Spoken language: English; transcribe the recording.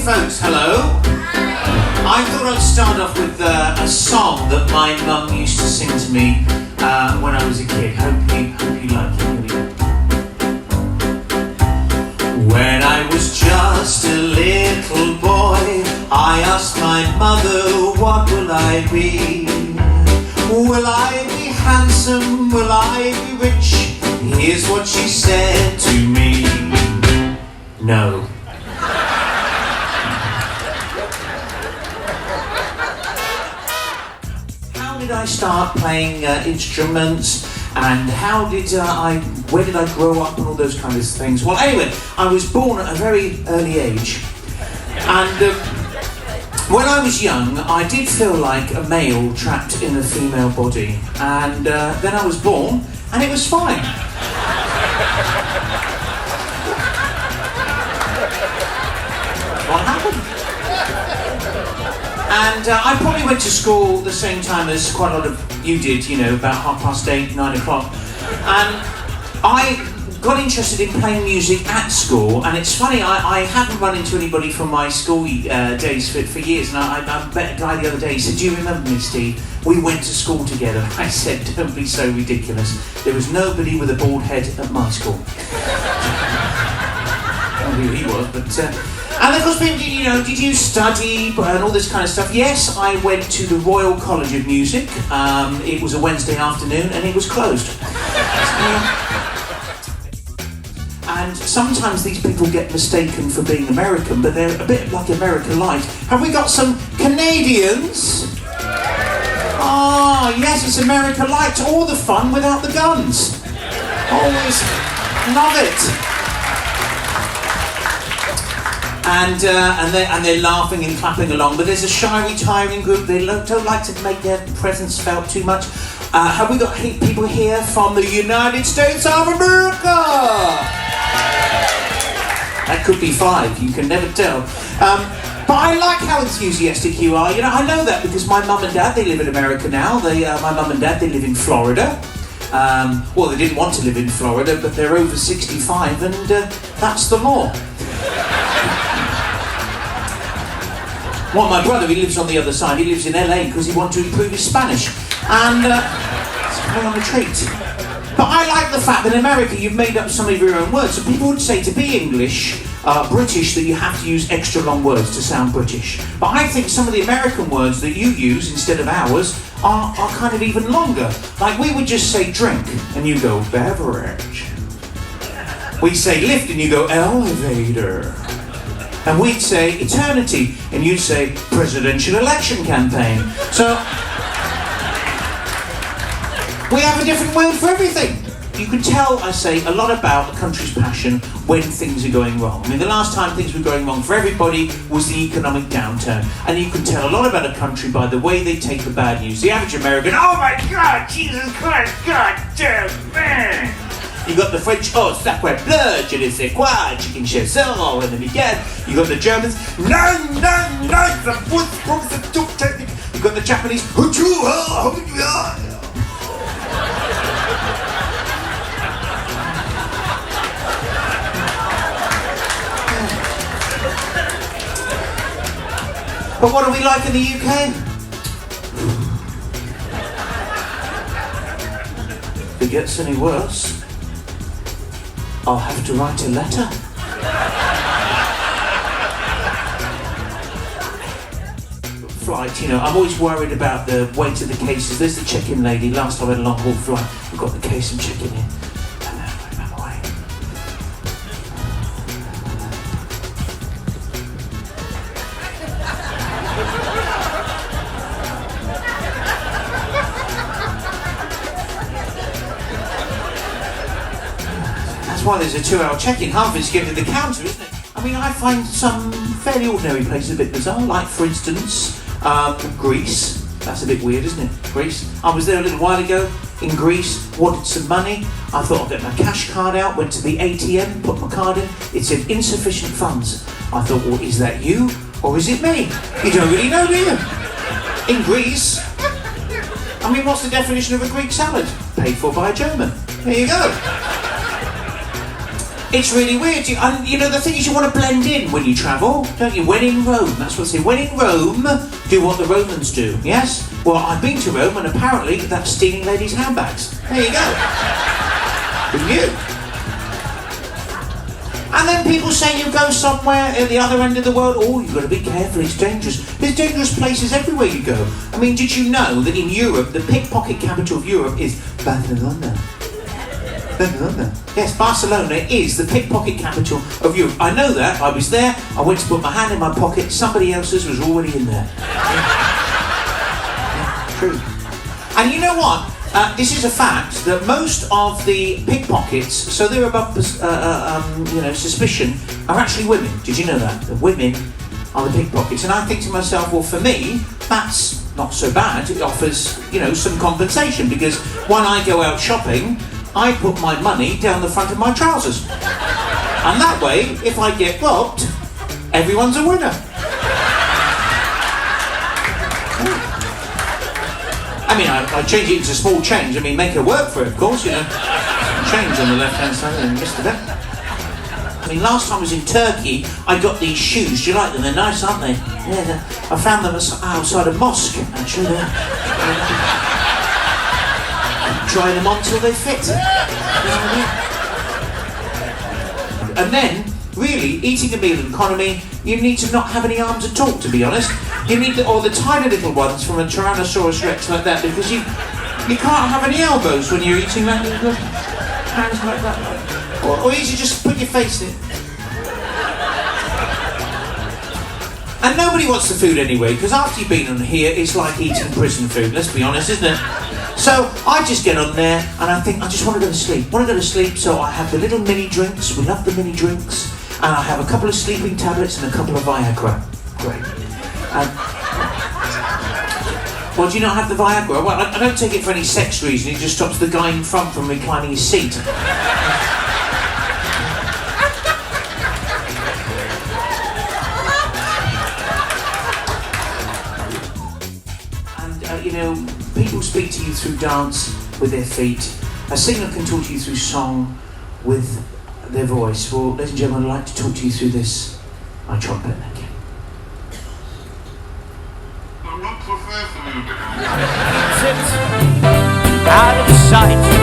folks, hello. I thought I'd start off with a song that my mum used to sing to me when I was a kid. Hope you like it. Here we go. When I was just a little boy, I asked my mother, what will I be? Will I be handsome? Will I be rich? Here's what she said to me. No. How did I start playing instruments, and where did I grow up and all those kind of things? Well, anyway, I was born at a very early age, and when I was young, I did feel like a male trapped in a female body, and then I was born, and it was fine. What happened? And I probably went to school the same time as quite a lot of you did, you know, about 8:30, 9 o'clock. And I got interested in playing music at school, and it's funny, I haven't run into anybody from my school days for years, and I met a guy the other day. He said, do you remember me, Steve? We went to school together. I said, don't be so ridiculous. There was nobody with a bald head at my school. I don't know who he was, but... and of course, people, you know, did you study and all this kind of stuff? Yes, I went to the Royal College of Music. It was a Wednesday afternoon, and it was closed. And sometimes these people get mistaken for being American, but they're a bit like America Light. Have we got some Canadians? Ah, yes, it's America Light. All the fun without the guns. Always love it. And they're laughing and clapping along, but there's a shy, retiring group. They don't like to make their presence felt too much. Have we got people here from the United States of America? That could be 5, you can never tell. But I like how enthusiastic you are. You know, I know that because my mum and dad, they live in America now. My mum and dad, they live in Florida. Well, they didn't want to live in Florida, but they're over 65, and that's the law. Well, my brother, he lives on the other side. He lives in LA because he wanted to improve his Spanish. And it's coming on a treat. But I like the fact that in America you've made up some of your own words. So people would say to be English, British, that you have to use extra long words to sound British. But I think some of the American words that you use instead of ours are kind of even longer. Like we would just say drink, and you go beverage. We say lift, and you go elevator. And we'd say eternity, and you'd say presidential election campaign. So, we have a different word for everything. You can tell, I say, a lot about a country's passion when things are going wrong. I mean, the last time things were going wrong for everybody was the economic downturn. And you can tell a lot about a country by the way they take the bad news. The average American, oh my God, Jesus Christ, God damn, man. You got the French, oh, sacre bleu, je ne sais quoi, chicken chasseur, and then again. You got the Germans, no, the foot from the too technique. You got the Japanese, but what are we like in the UK? If it gets any worse, I'll have to write a letter. Flight, you know, I'm always worried about the weight of the cases. There's the check-in lady. Last time I had a long-haul flight, we've got the case and checking in. I'm away. That's why there's a 2-hour check-in. Half of it's given to the counter, isn't it? I mean, I find some fairly ordinary places a bit bizarre, like, for instance, Greece. That's a bit weird, isn't it? Greece. I was there a little while ago in Greece, wanted some money. I thought I'd get my cash card out, went to the ATM, put my card in. It said insufficient funds. I thought, well, is that you or is it me? You don't really know, do you? In Greece. I mean, what's the definition of a Greek salad? Paid for by a German. There you go. It's really weird. And you know, the thing is, you want to blend in when you travel, don't you? When in Rome, that's what they say. When in Rome, do what the Romans do, yes? Well, I've been to Rome, and apparently that's stealing ladies' handbags. There you go. Who knew? And then people say you go somewhere at the other end of the world, oh, you've got to be careful, it's dangerous. There's dangerous places everywhere you go. I mean, did you know that in Europe, the pickpocket capital of Europe is Barcelona? Yes, Barcelona is the pickpocket capital of Europe. I know that. I was there. I went to put my hand in my pocket. Somebody else's was already in there. Yeah, true. And you know what? This is a fact that most of the pickpockets, so they're above, suspicion, are actually women. Did you know that? The women are the pickpockets. And I think to myself, well, for me, that's not so bad. It offers, some compensation, because when I go out shopping, I put my money down the front of my trousers. And that way, if I get robbed, everyone's a winner. I mean, I change it into small change. I mean, make her work for it, of course, Change on the left-hand side and missed a bit. I mean, last time I was in Turkey, I got these shoes. Do you like them? They're nice, aren't they? Yeah, I found them outside a mosque, actually. Try them on till they fit. And then, really, eating a meal economy, you need to not have any arms at all, to be honest. You need the tiny little ones from a Tyrannosaurus Rex like that, because you can't have any elbows when you're eating that. You've got hands like that. Or you should just put your face in. And nobody wants the food anyway, because after you've been on here, it's like eating prison food, let's be honest, isn't it? So I just get on there and I think I just want to go to sleep. So I have the little mini drinks. We love the mini drinks. And I have a couple of sleeping tablets and a couple of Viagra. Great. Well, do you not have the Viagra? Well, I don't take it for any sex reason. It just stops the guy in front from reclining his seat. And, people speak to you through dance with their feet. A singer can talk to you through song with their voice. Well, ladies and gentlemen, I'd like to talk to you through this. My trumpet again. Out of sight.